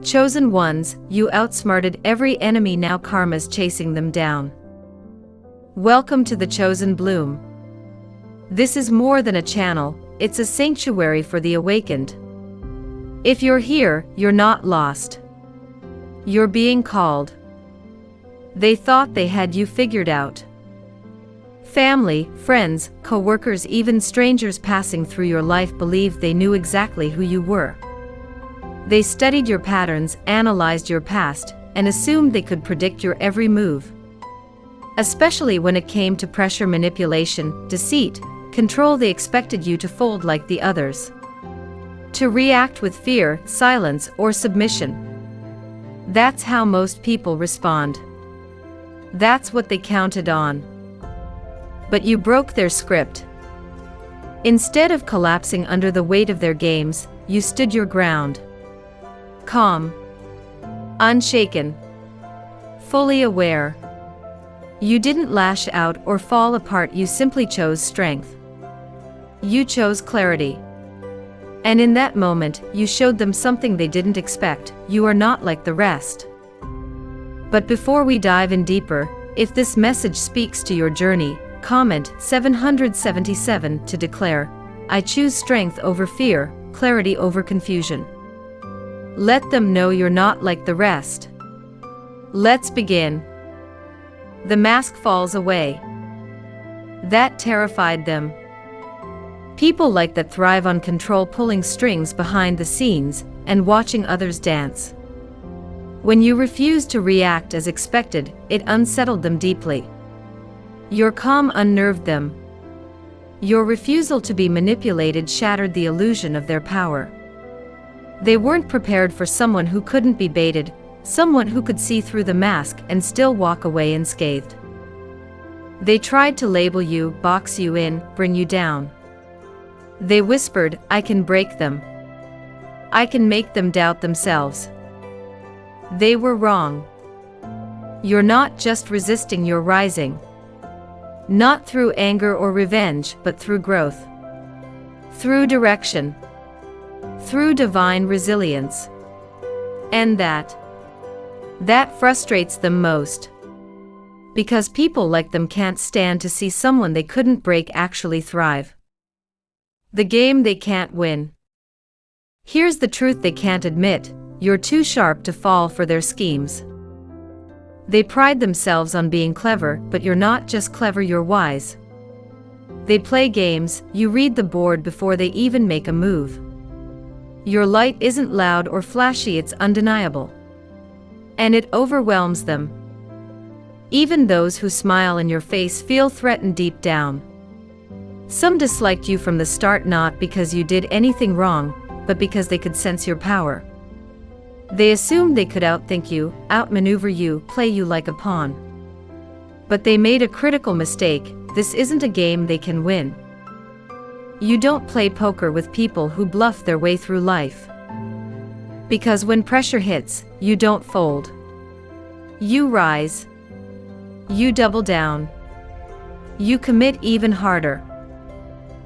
Chosen ones, you outsmarted every enemy, now karma's chasing them down. Welcome to the Chosen Bloom. This is more than a channel, it's a sanctuary for the awakened. If you're here, you're not lost. You're being called. They thought they had you figured out. Family, friends, co-workers, even strangers passing through your life believed they knew exactly who you were. They studied your patterns, analyzed your past, and assumed they could predict your every move. Especially when it came to pressure, manipulation, deceit, control, they expected you to fold like the others. To react with fear, silence, or submission. That's how most people respond. That's what they counted on. But you broke their script. Instead of collapsing under the weight of their games, you stood your ground. Calm. Unshaken. Fully aware. You didn't lash out or fall apart, you simply chose strength. You chose clarity. And in that moment, you showed them something they didn't expect: you are not like the rest. But before we dive in deeper, if this message speaks to your journey, comment 777 to declare, I choose strength over fear, clarity over confusion. Let them know you're not like the rest. Let's begin. The mask falls away. That terrified them. People like that thrive on control, pulling strings behind the scenes and watching others dance. When you refused to react as expected, it unsettled them deeply. Your calm unnerved them. Your refusal to be manipulated shattered the illusion of their power. They weren't prepared for someone who couldn't be baited, someone who could see through the mask and still walk away unscathed. They tried to label you, box you in, bring you down. They whispered, I can break them. I can make them doubt themselves. They were wrong. You're not just resisting, you're rising. Not through anger or revenge, but through growth. Through direction. Through divine resilience. And that frustrates them most. Because people like them can't stand to see someone they couldn't break actually thrive. The game they can't win. Here's the truth they can't admit: you're too sharp to fall for their schemes. They pride themselves on being clever, but you're not just clever, you're wise. They play games, you read the board before they even make a move. Your light isn't loud or flashy, it's undeniable. And it overwhelms them. Even those who smile in your face feel threatened deep down. Some disliked you from the start, not because you did anything wrong, but because they could sense your power. They assumed they could outthink you, outmaneuver you, play you like a pawn. But they made a critical mistake: this isn't a game they can win. You don't play poker with people who bluff their way through life. Because when pressure hits, you don't fold. You rise. You double down. You commit even harder.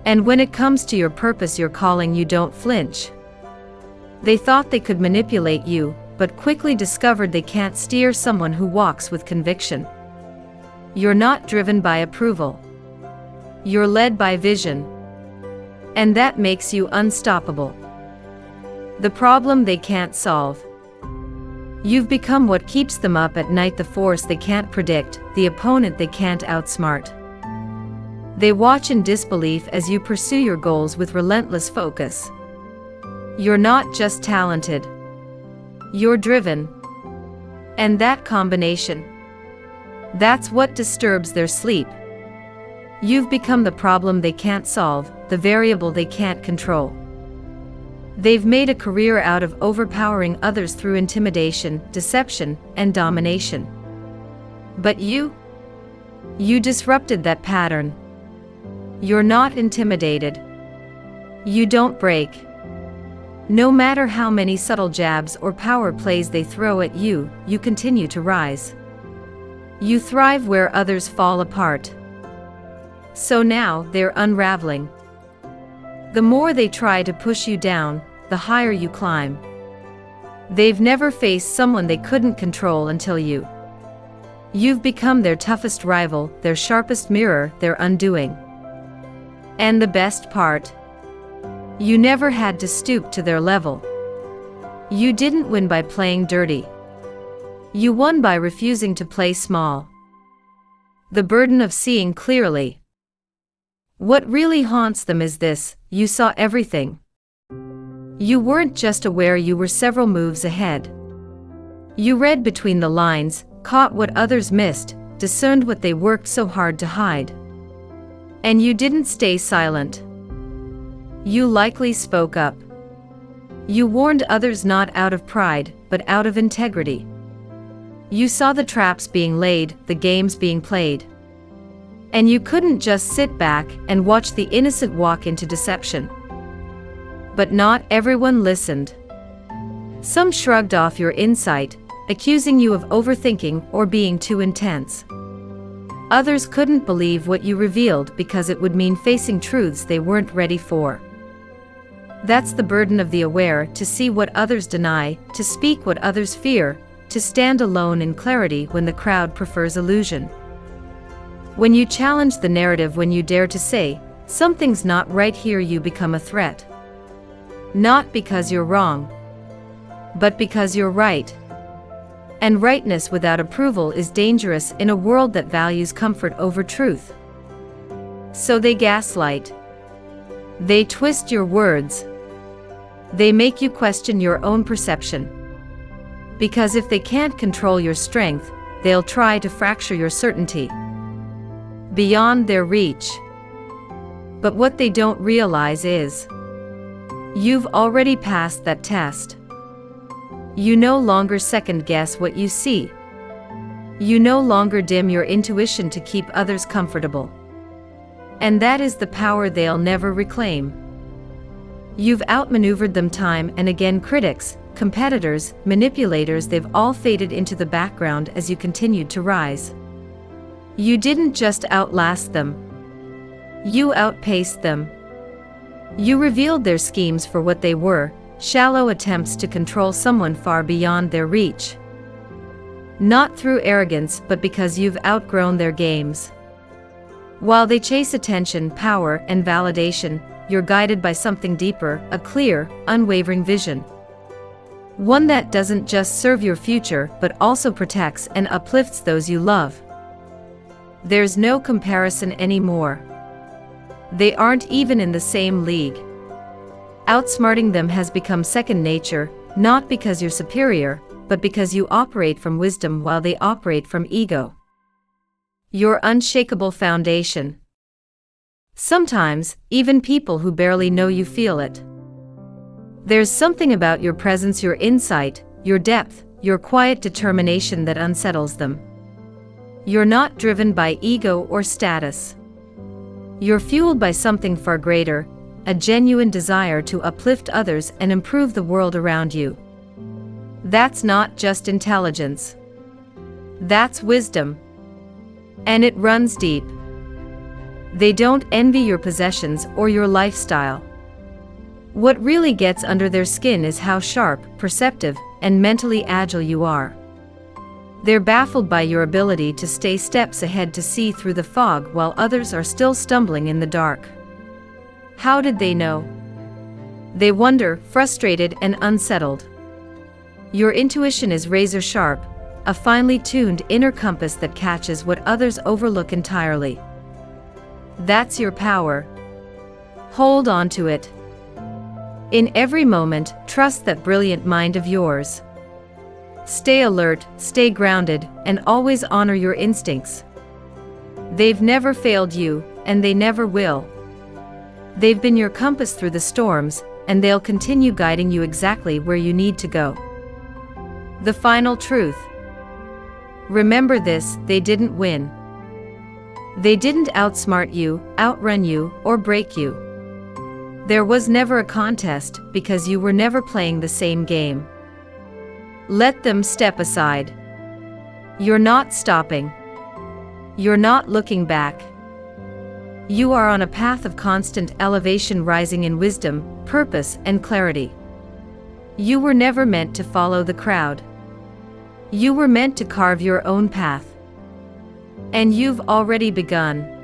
And when it comes to your purpose, your calling, you don't flinch. They thought they could manipulate you, but quickly discovered they can't steer someone who walks with conviction. You're not driven by approval. You're led by vision. And that makes you unstoppable. The problem they can't solve. You've become what keeps them up at night, the force they can't predict, the opponent they can't outsmart. They watch in disbelief as you pursue your goals with relentless focus. You're not just talented. You're driven. And that combination, that's what disturbs their sleep. You've become the problem they can't solve, the variable they can't control. They've made a career out of overpowering others through intimidation, deception, and domination. But you disrupted that pattern. You're not intimidated. You don't break. No matter how many subtle jabs or power plays they throw at you, you continue to rise. You thrive where others fall apart. So now they're unraveling. The more they try to push you down, the higher you climb. They've never faced someone they couldn't control until you. You've become their toughest rival, their sharpest mirror, their undoing. And the best part? You never had to stoop to their level. You didn't win by playing dirty. You won by refusing to play small. The burden of seeing clearly. What really haunts them is this: you saw everything. You weren't just aware, you were several moves ahead. You read between the lines, caught what others missed, discerned what they worked so hard to hide. And you didn't stay silent. You likely spoke up. You warned others, not out of pride, but out of integrity. You saw the traps being laid, the games being played. And you couldn't just sit back and watch the innocent walk into deception. But not everyone listened. Some shrugged off your insight, accusing you of overthinking or being too intense. Others couldn't believe what you revealed because it would mean facing truths they weren't ready for. That's the burden of the aware: to see what others deny, to speak what others fear, to stand alone in clarity when the crowd prefers illusion. When you challenge the narrative, when you dare to say, "Something's not right here," you become a threat. Not because you're wrong, but because you're right. And rightness without approval is dangerous in a world that values comfort over truth. So they gaslight. They twist your words. They make you question your own perception. Because if they can't control your strength, they'll try to fracture your certainty beyond their reach. But what they don't realize is, you've already passed that test. You no longer second guess what you see. You no longer dim your intuition to keep others comfortable. And that is the power they'll never reclaim. You've outmaneuvered them time and again. Critics, competitors, manipulators, they've all faded into the background as you continued to rise. You didn't just outlast them. You outpaced them. You revealed their schemes for what they were: shallow attempts to control someone far beyond their reach. Not through arrogance, but because you've outgrown their games. While they chase attention, power, and validation, you're guided by something deeper, a clear, unwavering vision. One that doesn't just serve your future, but also protects and uplifts those you love. There's no comparison anymore. They aren't even in the same league. Outsmarting them has become second nature, not because you're superior, but because you operate from wisdom while they operate from ego. Your unshakable foundation. Sometimes, even people who barely know you feel it. There's something about your presence, your insight, your depth, your quiet determination that unsettles them. You're not driven by ego or status. You're fueled by something far greater, a genuine desire to uplift others and improve the world around you. That's not just intelligence. That's wisdom. And it runs deep. They don't envy your possessions or your lifestyle. What really gets under their skin is how sharp, perceptive, and mentally agile you are. They're baffled by your ability to stay steps ahead, to see through the fog while others are still stumbling in the dark. How did they know? They wonder, frustrated and unsettled. Your intuition is razor sharp, a finely tuned inner compass that catches what others overlook entirely. That's your power. Hold on to it. In every moment, trust that brilliant mind of yours. Stay alert, stay grounded, and always honor your instincts. They've never failed you, and they never will. They've been your compass through the storms, and they'll continue guiding you exactly where you need to go. The final truth. Remember this: they didn't win. They didn't outsmart you, outrun you, or break you. There was never a contest, because you were never playing the same game. Let them step aside. You're not stopping. You're not looking back. You are on a path of constant elevation, rising in wisdom, purpose, and clarity. You were never meant to follow the crowd. You were meant to carve your own path. And you've already begun.